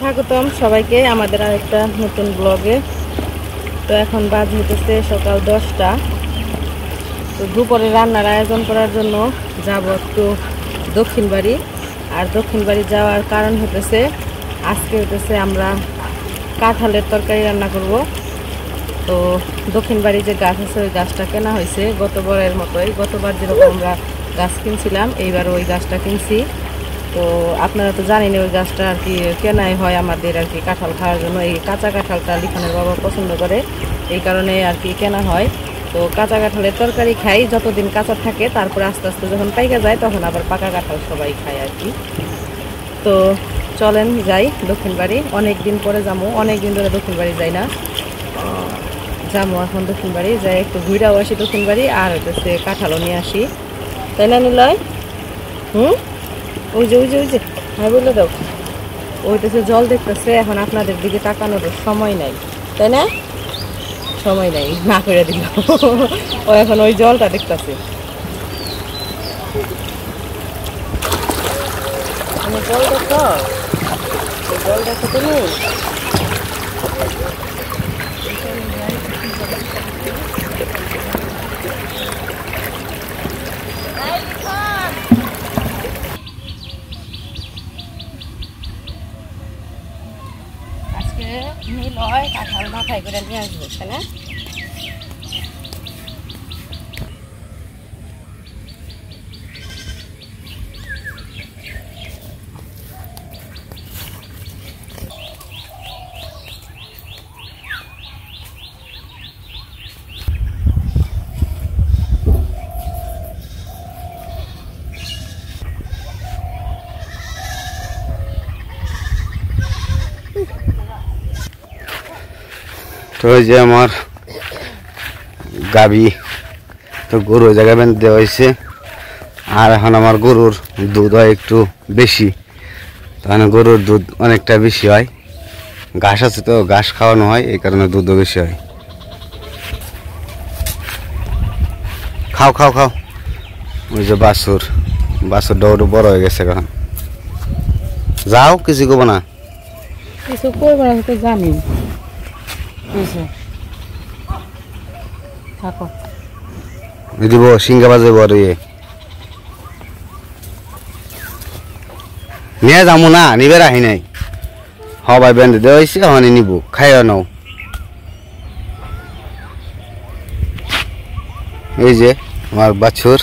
স্বাগতম সবাইকে আমাদের আরেকটা নতুন ব্লগে। তো এখন বাজে হইতেছে সকাল 10টা। তো দুপুরে রান্নার আয়োজন করার জন্য যাব একটু দক্ষিণ বাড়ি। আর দক্ষিণ বাড়ি যাওয়ার কারণ হতেছে আজকে হতেছে আমরা কাঁঠালের তরকারি রান্না করব। তো দক্ষিণ বাড়ি যে গাছ আছে ওই গাছটা কেনা হয়েছে গতবারের মতোই। গতবার যেরকম আমরা গাছ কিনছিলাম এইবার ওই গাছটা কিনছি। তো আপনারা তো জানেন ওই গাছটা আর কি কেনাই হয় আমাদের আর কি কাঁঠাল খাওয়ার জন্য। এই কাঁচা কাঁঠালটা লিখানের বাবা পছন্দ করে, এই কারণে আর কি কেনা হয়। তো কাঁচা কাঁঠালের তরকারি খাই যতদিন কাঁচা থাকে, তারপরে আস্তে আস্তে যখন পাইকা যায় তখন আবার পাকা কাঁঠাল সবাই খায় আর কি। তো চলেন যাই দক্ষিণ বাড়ি, অনেক দিন পরে যাবো, অনেক দিন ধরে দক্ষিণ বাড়ি যাই না। যাবো এখন দক্ষিণ বাড়ি, যাই একটু ঘুরাও আসি দক্ষিণ বাড়ি, আর হচ্ছে কাঁঠালও নিয়ে আসি, তাই না নিলয়? ওই যে ওই যে ওই যে হ্যাঁ বলে দাও, ওইটাতে জল দেখতেছে। এখন আপনাদের দিকে তাকানোর সময় নাই, তাই না? সময় নাই না করে দিল। ও এখন ওই জলটা দেখতেছে। জল দেখো, জল দেখো তুমি। আজকে নিলয় কাঁঠাল মাথায় করে নিয়ে আসবো, তাই না? তো এই যে আমার গাবি, তো গরু ওই জায়গায় বেঁধে দেওয়া হয়েছে। আর এখন আমার গরুর দুধ হয় একটু বেশি, তাহলে গরুর দুধ অনেকটা বেশি হয়। ঘাস আছে তো, ঘাস খাওয়ানো হয়, এই কারণে দুধও বেশি হয়। খাও খাও খাও। ওই যে বাছুর, বাছুরটা ওটা বড় হয়ে গেছে এখন। যাও, কিছু করবো না, কিছু করবো না তো জানি। থাকো দিব সিঙ্গা বাজে বড় ইয়ে নিয়ে যাবো না, নিবে রাখি নাই। হবাই বেঁধে দেওয়া হয়েছে, হনে নিব, খাইয়া নাও। এই যে আমার বাছুর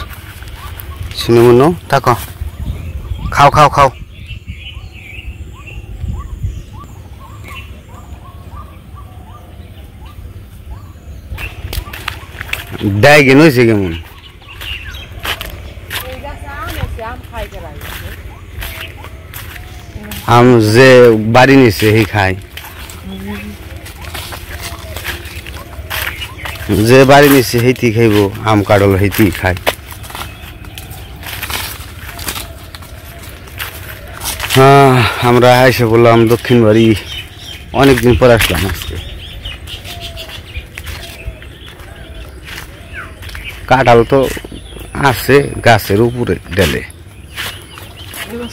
শুনে মনো, থাকো, খাও খাও খাও। দেয় কেন হয়েছে কেমন? আম যে বাড়ি নিছে সেই খায়, যে বাড়ি নিছে সেইটি খাইব, আম কাটল সেইটি খায়। হ্যাঁ, আমরা এসে বললাম দক্ষিণ বাড়ি, অনেকদিন পর আসলাম আজকে। কাঁঠাল তো আছে গাছের উপরে ডেলে,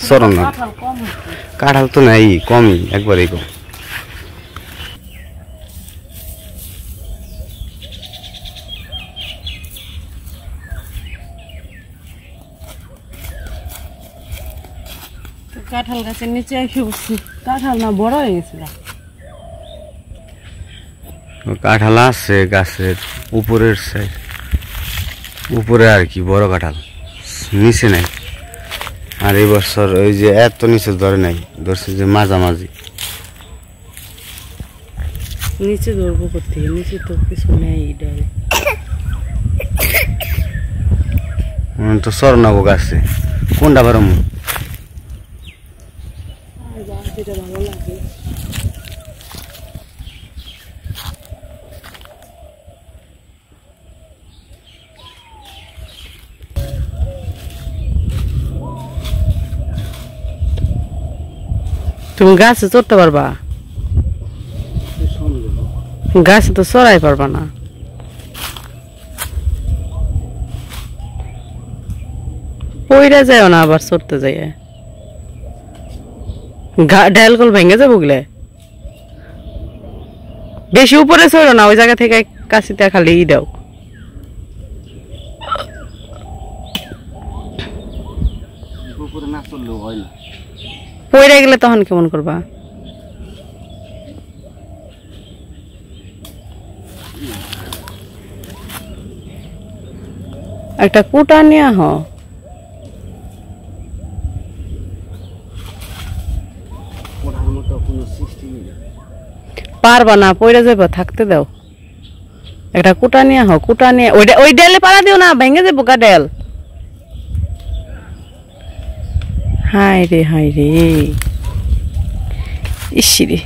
চরণ না, কাঁঠাল তো নাই, কমই, একবারেই কম। কাঁঠাল গাছের নিচে এসে বসছি, কাঁঠাল না বড় হয়ে গেছিল। কাঁঠাল আছে গাছের উপরের সাইড, উপরে আর কি বড় কাঁঠাল, নিচে নাই। আর এই বছর ওই যে এত নিচে ধরে নাই, ধরছে যে মাঝামাঝি। নিচে ধরবো করতে, নিচে তো কিছু নেই ডালে। তো সরনাবো গাছে কোনটা বারম? ভালো লাগে। তুমি গাছে চড়তে পারবা? গাছে তো চড়াই পারবা না। পইরা যায় না আবার চড়তে যায়। ডাল কল ভেঙে যাবো গলে বেশি উপরে চড়ো না ওই জায়গা থেকে কাছিতে খালি দাও উপরে না চললেও হয় না পড়ে গেলে তখন কেমন করবা একটা কুটা নিয়ে হ ওঠার মতো কোনো সৃষ্টি নেই পারবা না পড়ে যাবো থাকতে দাও একটা কুটা নিয়ে হ কুটা নিয়ে ওই ডেলে পাড়া দিও না ভেঙে যাবো গা ডেল হাই রে ইসিরে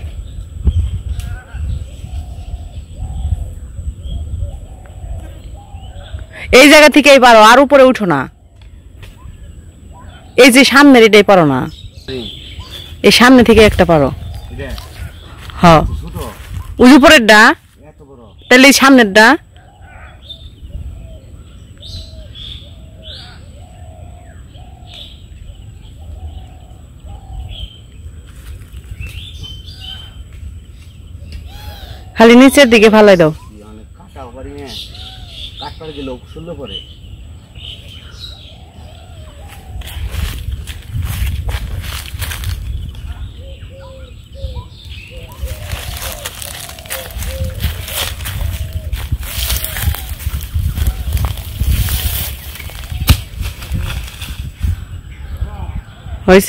এই জায়গা থেকেই পারো আর উপরে উঠো না এই যে সামনের এটাই পারো না এই সামনে থেকে একটা পারো হ ওই উপরের ডা তাহলে এই সামনের ডা খালি নিচের দিকে ফালাই দাও কাটা পারি না কাটপারে গেলেও সুন্দর করে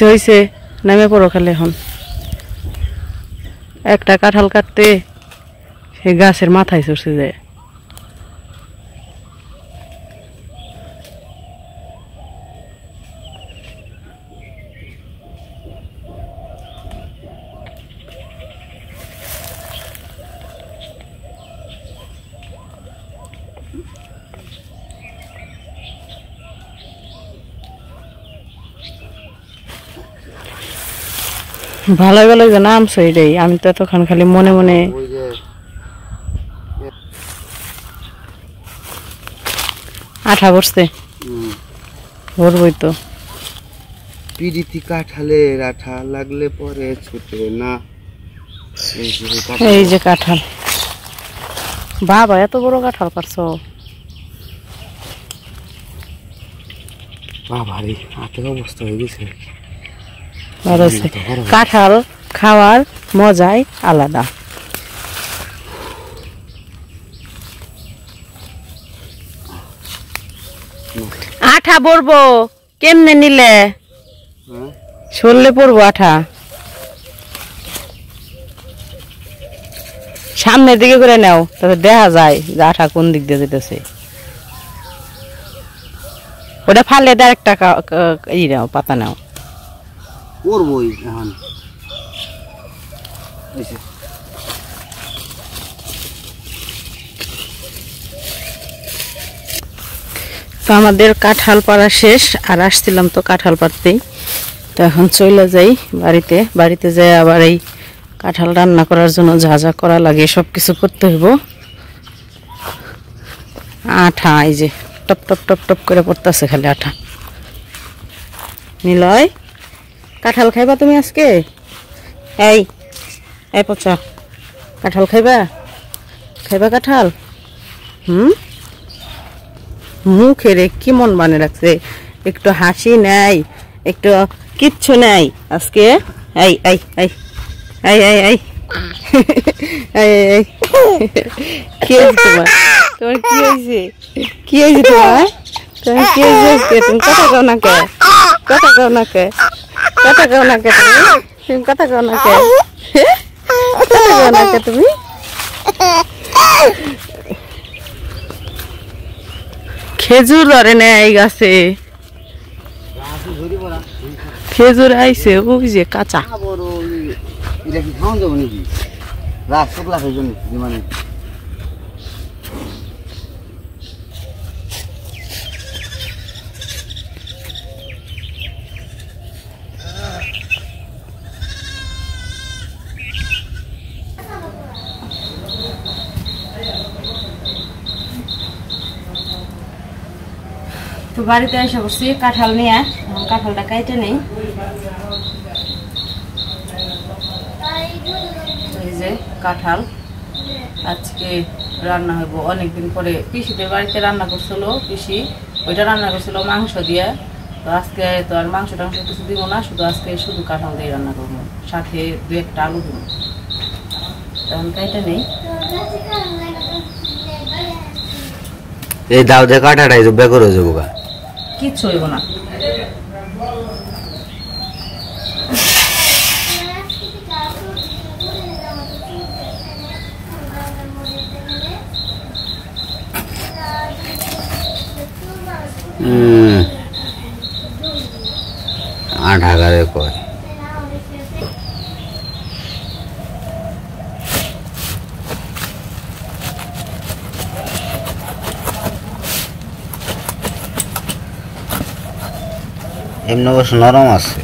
হয়েছে নামে পড়ো খালি এখন একটা কাঁঠাল কাটতে সেই গাছের মাথায় চড়ছে যায় ভালোই যে নামছো এটাই আমি তো এতক্ষণ খালি মনে মনে আঠা বসছে ভরবই তো পিড়িতি কাঁঠালের আঠা লাগলে পরে ছুটে না এই যে কাঁঠাল বাবা এত বড় কাঁঠাল পারছো বাবা রে হাতের অবস্থা হয়ে গেছে কাঁঠাল খাওয়ার মজাই আলাদা আঠা পড়বো কেমনে নিলে সরলে পড়বো আঠা সামনের দিকে করে নাও তাতে দেখা যায় যে আঠা কোন দিক দিয়ে যেতেছে ওটা ফালে দেয় একটা ই নাও পাতা নাও করবই এখন তো আমাদের কাঁঠাল পাড়া শেষ আর আসছিলাম তো কাঁঠাল পাড়তেই তো এখন চলে যাই বাড়িতে যাই আবার এই কাঁঠাল রান্না করার জন্য যা যা করা লাগে সব কিছু করতে হইব আঠা এই যে টপ টপ টপ টপ করে পড়তেছে খালি আঠা নিলয় কাঁঠাল খাইবা তুমি আজকে এই পচা কাঁঠাল খাইবা কাঁঠাল মুখে রে কি মন বানে রাখছে একটু হাসি নাই একটু কিচ্ছু নাই আজকে এই এই এই এই এই এই এই কি হয়েছে তোমার কি হয়েছে তোমার কি হয়েছে তুমি কথা কও না কে তুমি কথা কও না কে তুমি খেজুর ধরে নেই গাছে খেজুর আইছে ওই যে কাঁচা এটা কি খাওয়া যাবো নাকি রাত শুকলা হয়ে যাবে মানে তো বাড়িতে এসে বসছি কাঁঠাল নিয়ে কাঁঠালটা কাইটে নেই কাঁঠাল আজকে রান্না হইব অনেকদিন পরে। পিসিদের বাড়িতে রান্না করছিল পিসি, ওইটা রান্না করছিল মাংস দিয়ে। তো আজকে তো আর মাংস টাংস কিছু দিব না, শুধু আজকে শুধু কাঁঠাল দিয়ে রান্না করবো, সাথে 2-1টা আলু দিব। তখন কাইটা নেই এই দাও দে কাটাটাই তো বেকর হয়ে যাবো, কিচ্ছু হইব না। আট হাজারে কয় এমনি অবশ্য নরম আছে।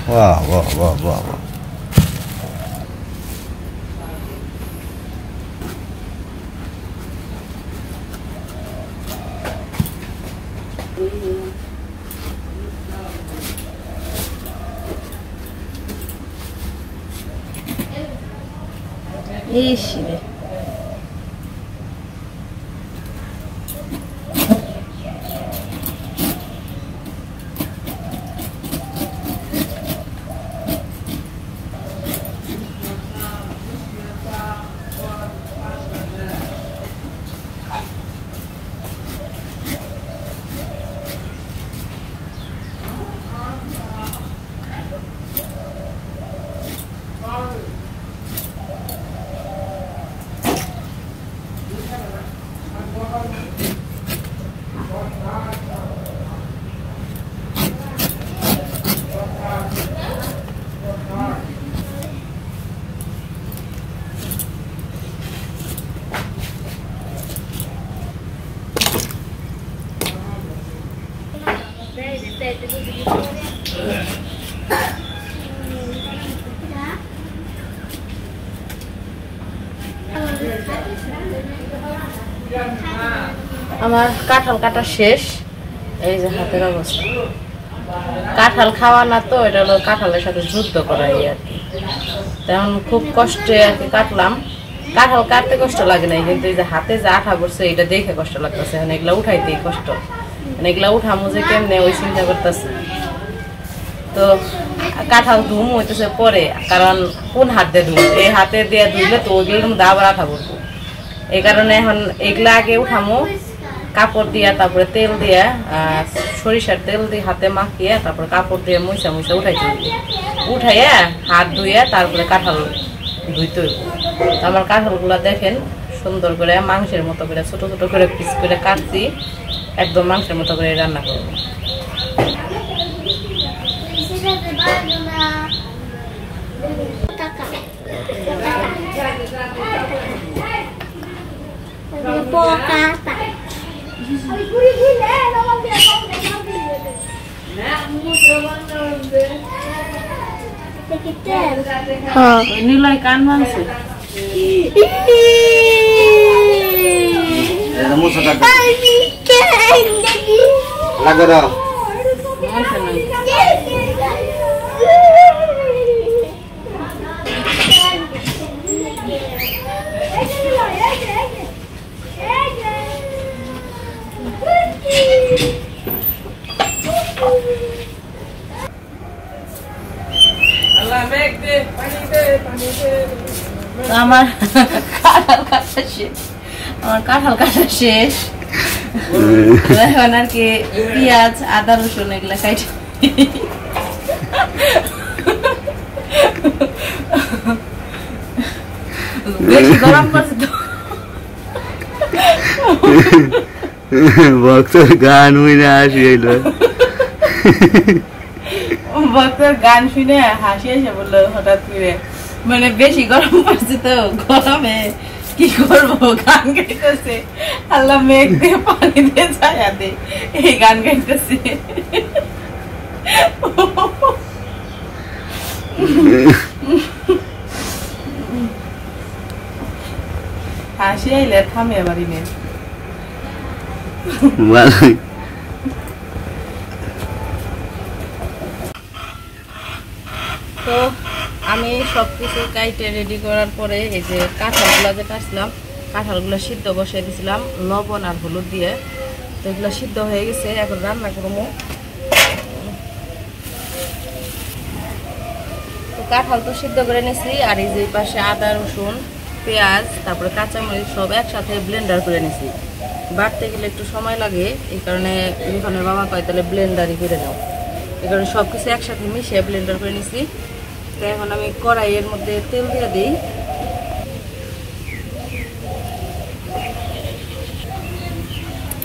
বাহ বাহ বাহ বাহ বাহ। ইসিরে আমার কাঁঠাল কাটা শেষ। এই যে হাতের অবস্থা, কাঁঠাল খাওয়া না তো, এটা হলো কাঁঠালের সাথে যুদ্ধ করাই আর কি। তেমন খুব কষ্টে আর কি কাটলাম। কাঁঠাল কাটতে কষ্ট লাগে না, কিন্তু এই যে হাতে যে আঠা পড়ছে এটা দেখে কষ্ট লাগতেছে। এখন এগুলা উঠাইতেই কষ্ট, এগুলা উঠামো যে কেমনে ওই চিন্তা করতেছে। তো কাঁঠাল ধুম হইতেছে পরে, কারণ কোন হাত দিয়ে ধুম, এই হাতে দিয়ে ধুইলে তো ওইগুলোর মধ্যে আবার আঠা পড়বো। এই কারণে এখন এগুলা আগে উঠামো কাপড় দিয়া, তারপরে তেল দিয়া, সরিষার তেল দিয়ে হাতে মাখিয়ে তারপরে কাপড় দিয়ে মুছা মুছা উঠাইতে হইবে। উঠাইয়া হাত ধুইয়া তারপরে কাঁঠাল ধুইতে হইব। আমার কাঁঠালগুলা দেখেন সুন্দর করে মাংসের মতো করে ছোট ছোট করে পিস করে কাটছি, একদম মাংসের মতো করে রান্না করবো। নীলয় কান মানছে আমার কাঁঠাল কাটা শেষ, আমার কাঁঠাল কাটা শেষ। এখন আর কি পেঁয়াজ আদা রসুন এগুলা কাটে বেশি গরম পড়ছে তো ভক্তর গান শুনে হাসি এলো, ভক্তর গান শুনে হাসি এসে বললো হঠাৎ করে, মানে বেশি গরম পড়ছে তো, গরমে কি করবো গান গাইতেছে, আল্লাহ মেঘ দিয়ে পানি দিয়ে ছায়া দে, এই গান গাইতেছে। হাসি আইলে থামে বাড়ি নেই। তো তো আমি সব কিছু কাইটে রেডি করার পরে এই যে কাঁঠালগুলো যে কাটছিলাম, কাঁঠালগুলো সিদ্ধ বসিয়ে দিয়েছিলাম লবণ আর হলুদ দিয়ে। তো এগুলো সিদ্ধ হয়ে গেছে, এখন রান্না করবো। তো কাঁঠাল তো সিদ্ধ করে নিছি, আর এই যে পাশে আদা রসুন পেঁয়াজ তারপরে কাঁচামরিচ সব একসাথে ব্লেন্ডার করে নিছি। বাটতে গেলে একটু সময় লাগে, এই কারণে রিফানের বাবা কয় তাহলে ব্লেন্ডারই করে নাও, এই কারণে সব কিছু একসাথে মিশিয়ে ব্লেন্ডার করে নিছি। তো এখন আমি কড়াইয়ের মধ্যে তেল দিয়ে দিই।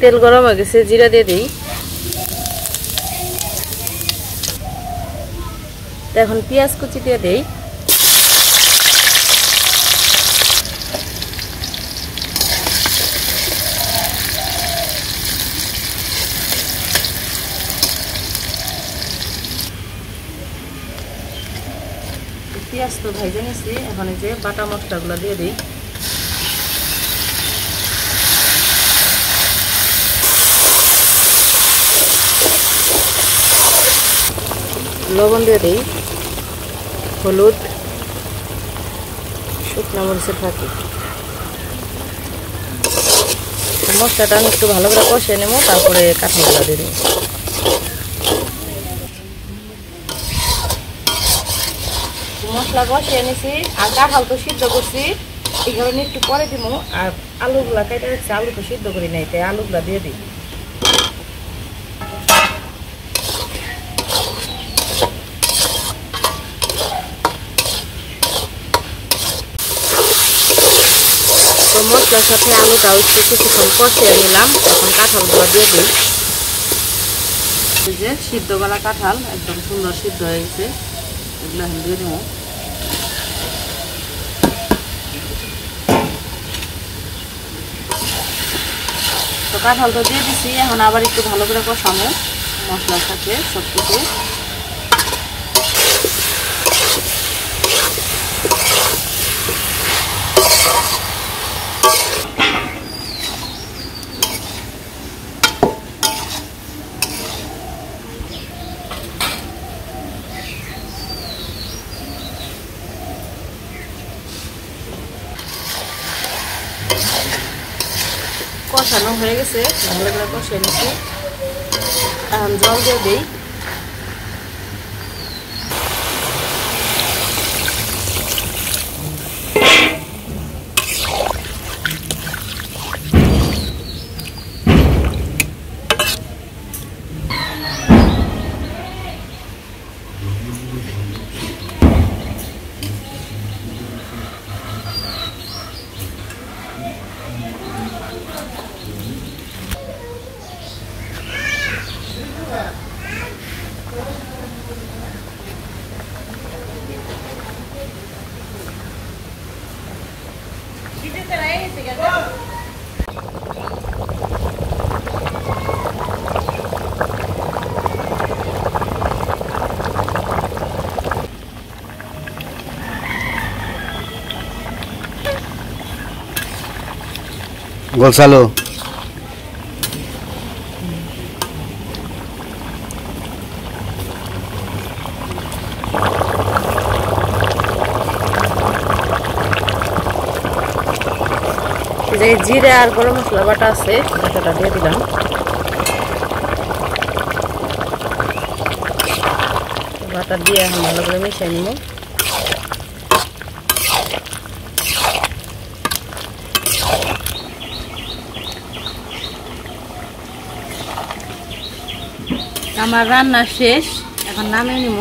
তেল গরম হয়ে গেছে, জিরা দিয়ে দিই। এখন পেঁয়াজ কুচি দিয়ে দিই। পেঁয়াজ তো ভেজে নিছি, এখন এই যে বাটা মশলাগুলো দিয়ে দিই। লবণ দিয়ে দিই, হলুদ, শুকনো মরিচের ফাঁকি। মশলাটা আমি একটু ভালো করে কষিয়ে নেবো, তারপরে কাঁঠালগুলো দিয়ে দিই। মশলা কষিয়ে নিছি আর কাঁঠাল তো সিদ্ধ করছি, এই কারণে একটু পরে দিব। আর আলুগুলা কেটে রাখছি, আলু তো সিদ্ধ করি নাই, তাই আলুগুলা দিয়ে দিই। তো মশলার সাথে আলুটাও একটু কিছুক্ষণ কষিয়ে নিলাম, এখন কাঁঠালগুলো দিয়ে দিই। এই যে সিদ্ধ করা কাঁঠাল একদম সুন্দর সিদ্ধ হয়ে গেছে, এগুলো এখন দিয়ে দেবো। তো কাঁঠাল তো দিয়ে দিচ্ছি, এখন আবার একটু ভালো করে কষাবো মশলার সাথে সব কিছু। কষানো হয়ে গেছে, ভালো করে কষিয়ে নিচ্ছি। এখন জল দিয়ে দিই। গোলসালো যে জিরা আর গরম মশলা বাটা আছে, বাটাটা দিয়ে দিলাম। বাটা দিয়ে এখন ভালো করে মিশিয়ে নিব। আমার রান্না শেষ, এখন নামিয়ে নিব।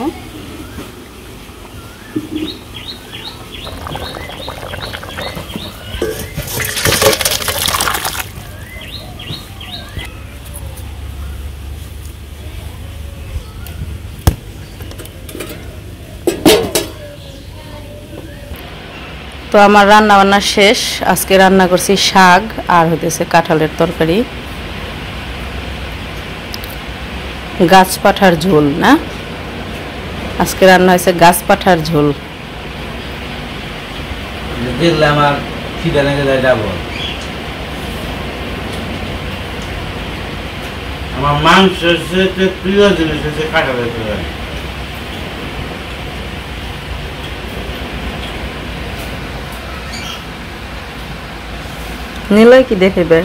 তো আমার রান্না বান্না শেষ। আজকে রান্না করছি শাক আর হইতেছে কাঁঠালের তরকারি, গাছ পাঠার ঝোল। না, আজকে রান্না হয়েছে গাছ পাঠার ঝোল। দেখলে আমার খিদে লেগে যায়, যাবো। আমার মাংস প্রিয় জিনিস হচ্ছে কাঁঠালের তরকারি। নিলয় কি দেখাইবে?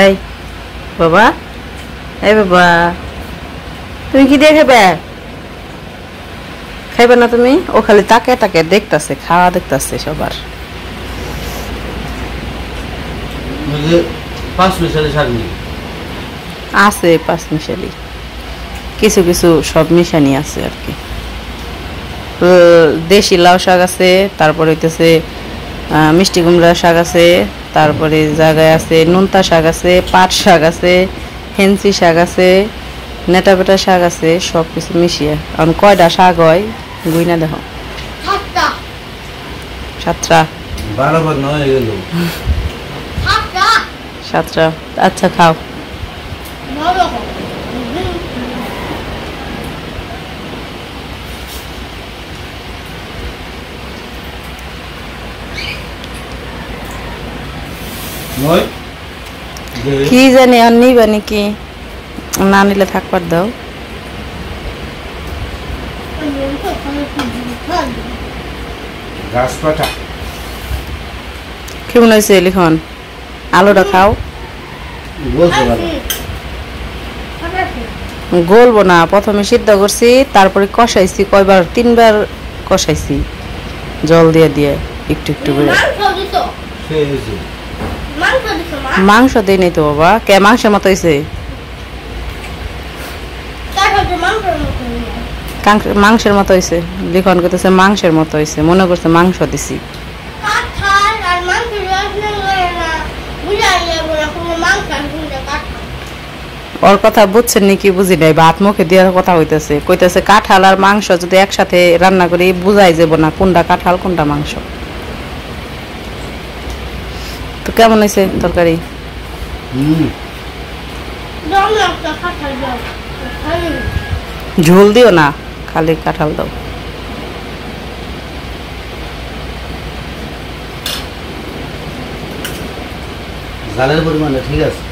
এই বাবা, এই বাবা, তুমি কি দেখাইবে? খাইবে না তুমি? ও খালি তাকে তাকে দেখতাছে, খাওয়া দেখতাছে সবার। আছে 5 মিশালি, কিছু কিছু সব মিশানি আছে আর কি। দেশি লাউ শাক আছে, তারপরে হইতেছে মিষ্টি কুমড়া শাক আছে, তারপরে জায়গায় আছে নোনতা শাক আছে, পাট শাক আছে, হেন্সি শাক আছে, নেটা বেটা শাক আছে, সব কিছু মিশিয়ে। এখন কয়টা শাক হয় গুইনা দেখো? 7টা। 7টা। আচ্ছা খাও। কি জানি আর নিবা নাকি? না নিলে থাকবার দাও। কেমন হয়েছে লিখন? আলুটা খাও। গলবো না, প্রথমে সিদ্ধ করছি, তারপরে কষাইছি কয়বার, 3বার কষাইছি জল দিয়ে দিয়ে একটু একটু করে। মাংস দিই নাই তো বাবা। কে মাংসের মতো হয়েছে? মাংসের মতো হয়েছে। লিখন করতেছে মাংসের মতো হয়েছে, মনে করছে মাংস দিছি। ওর কথা বুঝছেন নাকি বুঝি নাই, ভাত মুখে দিয়ে কথা হইতেছে, কইতেছে কাঁঠাল আর মাংস যদি একসাথে রান্না করি বুঝাই যাব না কোনটা কাঁঠাল কোনটা মাংস। তো কেমন হয়েছে তরকারি? ঝোল দিও না, খালি কাঁঠাল দাও। জালের পরিমাণে ঠিক আছে।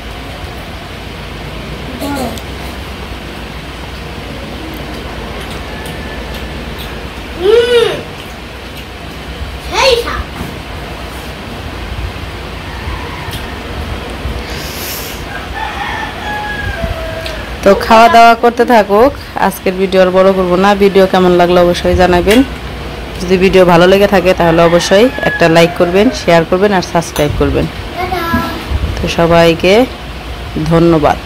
তো খাওয়া দাওয়া করতে থাকুক। আজকের ভিডিও আর বড় করবো না। ভিডিও কেমন লাগলো অবশ্যই জানাবেন। যদি ভিডিও ভালো লেগে থাকে তাহলে অবশ্যই একটা লাইক করবেন, শেয়ার করবেন আর সাবস্ক্রাইব করবেন। তো সবাইকে ধন্যবাদ।